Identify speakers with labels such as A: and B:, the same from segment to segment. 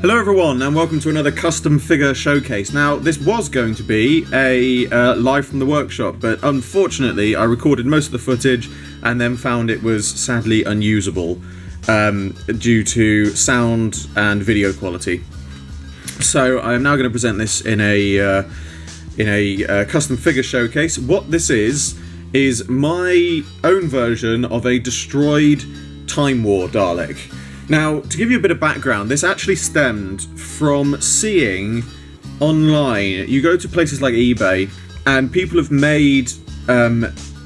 A: Hello everyone and welcome to another custom figure showcase. Now this was going to be a live from the workshop, but unfortunately I recorded most of the footage and then found it was sadly unusable due to sound and video quality. So I am now going to present this in a custom figure showcase. What this is my own version of a destroyed Time War Dalek. Now, to give you a bit of background, this actually stemmed from seeing online. You go to places like eBay, and people have made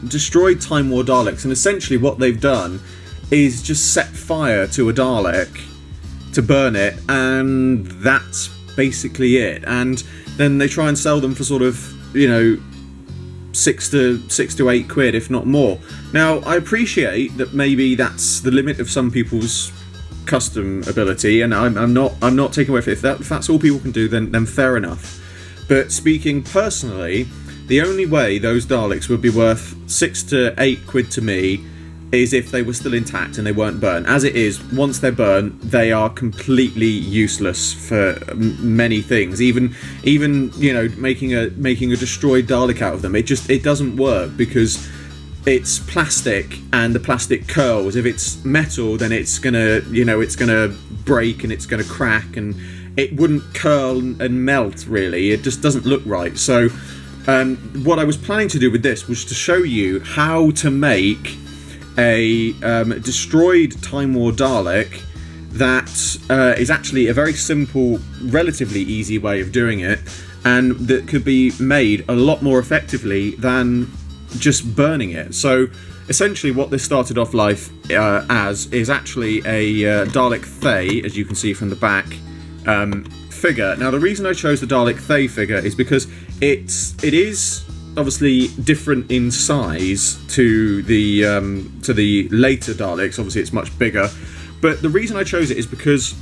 A: destroyed Time War Daleks, and essentially what they've done is just set fire to a Dalek to burn it, and that's basically it. And then they try and sell them for sort of, you know, six to £8, if not more. Now, I appreciate that maybe that's the limit of some people's custom ability, and I'm not taking away from it. If that's all people can do, then fair enough. But speaking personally, the only way those Daleks would be worth £6 to £8 to me is if they were still intact and they weren't burnt. As it is, once they're burnt, they are completely useless for many things. Even you know, making a destroyed Dalek out of them, it doesn't work because it's plastic and the plastic curls. If it's metal, then it's gonna break and it's gonna crack, and it wouldn't curl and melt really. It just doesn't look right. So what I was planning to do with this was to show you how to make a destroyed Time War Dalek that is actually a very simple, relatively easy way of doing it, and that could be made a lot more effectively than just burning it. So essentially what this started off life as is actually a Dalek Thay, as you can see from the back, figure. Now the reason I chose the Dalek Thay figure is because it is obviously different in size to the later Daleks. Obviously it's much bigger, but the reason I chose it is because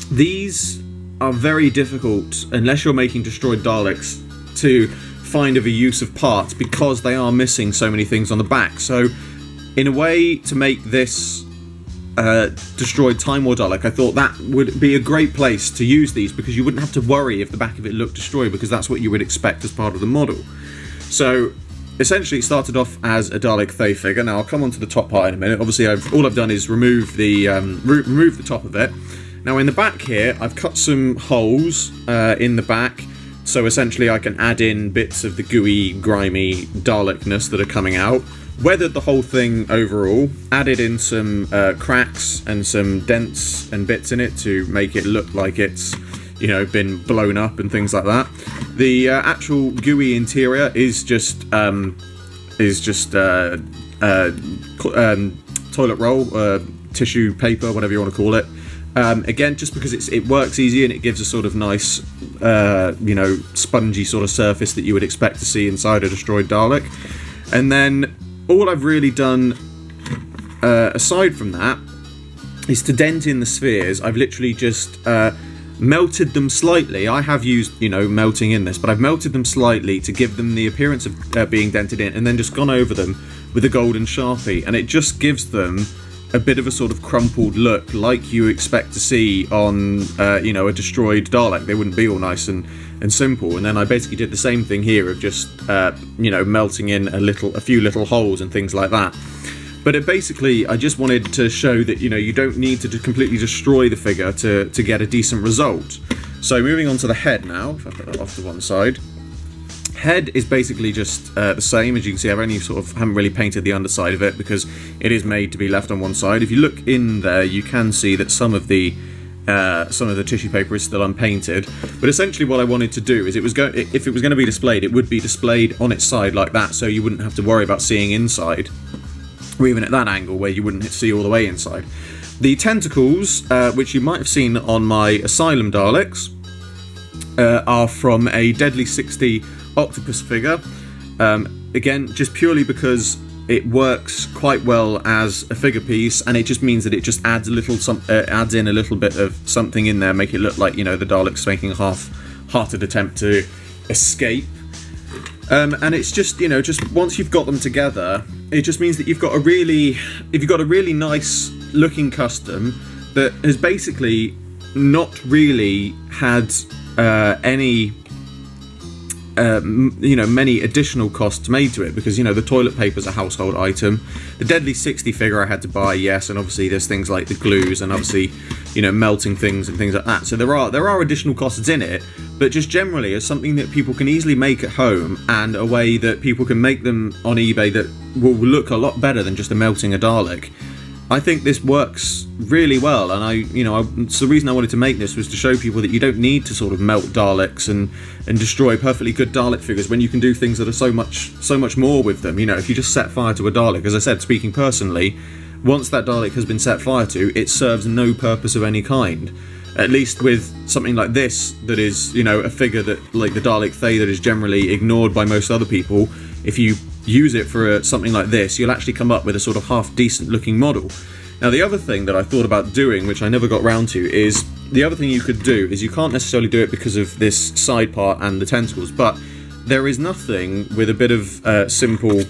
A: these are very difficult, unless you're making destroyed Daleks, to find of a use of parts because they are missing so many things on the back. So in a way to make this destroyed Time War Dalek, I thought that would be a great place to use these, because you wouldn't have to worry if the back of it looked destroyed, because that's what you would expect as part of the model. So essentially it started off as a Dalek Thay figure. Now I'll come on to the top part in a minute. Obviously all I've done is remove the top of it. Now in the back here I've cut some holes in the back, so essentially I can add in bits of the gooey, grimy Dalekness that are coming out. Weathered the whole thing overall, added in some cracks and some dents and bits in it to make it look like it's, you know, been blown up and things like that. The actual gooey interior is just toilet roll, tissue paper, whatever you want to call it. Again, just because it works easy and it gives a sort of nice, you know, spongy sort of surface that you would expect to see inside a destroyed Dalek. And then all I've really done, aside from that, is to dent in the spheres. I've literally just melted them slightly. I have used, you know, melting in this, but I've melted them slightly to give them the appearance of being dented in, and then just gone over them with a golden Sharpie, and it just gives them a bit of a sort of crumpled look, like you expect to see on, you know, a destroyed Dalek. They wouldn't be all nice and simple. And then I basically did the same thing here of just, you know, melting in a few little holes and things like that. But I just wanted to show that, you know, you don't need to completely destroy the figure to get a decent result. So moving on to the head now, if I put that off to one side. Head is basically just the same. As you can see, haven't really painted the underside of it because it is made to be left on one side. If you look in there, you can see that some of the tissue paper is still unpainted. But essentially what I wanted to do is if it was going to be displayed, it would be displayed on its side like that, so you wouldn't have to worry about seeing inside, or even at that angle where you wouldn't see all the way inside. The tentacles, which you might have seen on my Asylum Daleks, are from a Deadly 60 octopus figure. Again, just purely because it works quite well as a figure piece, and it just means that it just adds adds in a little bit of something in there, make it look like, you know, the Dalek's making a half-hearted attempt to escape. And it's just, you know, just once you've got them together, it just means that you've got a really nice looking custom that has basically not really had any many additional costs made to it, because the toilet paper's a household item. The Deadly 60 figure I had to buy, yes, and obviously there's things like the glues and obviously melting things and things like that. So there are additional costs in it, but just generally as something that people can easily make at home, and a way that people can make them on eBay that will look a lot better than just melting a Dalek. I think this works really well, and so the reason I wanted to make this was to show people that you don't need to sort of melt Daleks and destroy perfectly good Dalek figures when you can do things that are so much more with them. If you just set fire to a Dalek, as I said, speaking personally, once that Dalek has been set fire to, it serves no purpose of any kind. At least with something like this, that is, a figure that, like the Dalek Thay, that is generally ignored by most other people. If you use it for something like this, you'll actually come up with a sort of half decent looking model. Now, the other thing that I thought about doing, which I never got round to, is the other thing you could do is you can't necessarily do it because of this side part and the tentacles, but there is nothing with a bit of simple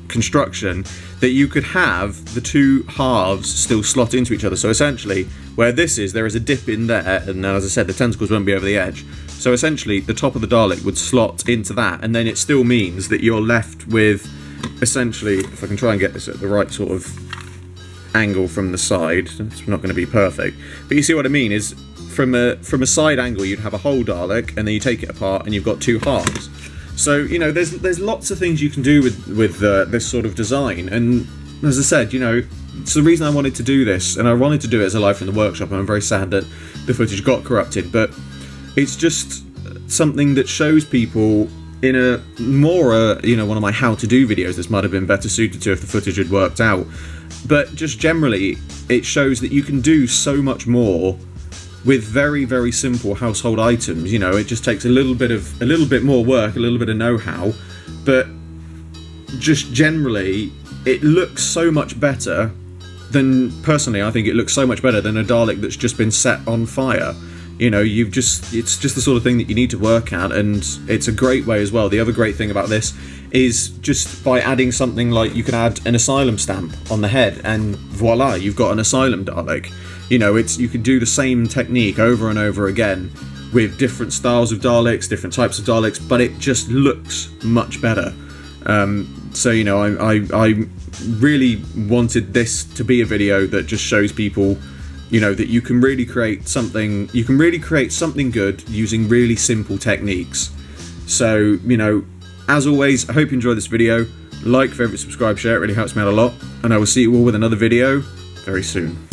A: construction that you could have the two halves still slot into each other. So essentially, where this is, there is a dip in there, and as I said, the tentacles won't be over the edge. So essentially, the top of the Dalek would slot into that, and then it still means that you're left with, essentially, if I can try and get this at the right sort of angle from the side, it's not going to be perfect, but you see what I mean, is from a side angle, you'd have a whole Dalek, and then you take it apart, and you've got two halves. So, there's lots of things you can do with this sort of design, and as I said, it's the reason I wanted to do this, and I wanted to do it as a live from the workshop, and I'm very sad that the footage got corrupted, but it's just something that shows people in a more, one of my how-to-do videos. This might have been better suited to if the footage had worked out, but just generally, it shows that you can do so much more with very, very simple household items. It just takes a little bit more work, a little bit of know-how, but just generally, it looks so much better than, personally, I think it looks so much better than a Dalek that's just been set on fire. It's just the sort of thing that you need to work at, and it's a great way as well. The other great thing about this is just by adding something like, you can add an Asylum stamp on the head, and voila, you've got an Asylum Dalek. You can do the same technique over and over again with different styles of Daleks, different types of Daleks, but it just looks much better. So I really wanted this to be a video that just shows people, that you can really create something. You can really create something good using really simple techniques. So as always, I hope you enjoyed this video. Like, favorite, subscribe, share. It really helps me out a lot, and I will see you all with another video very soon.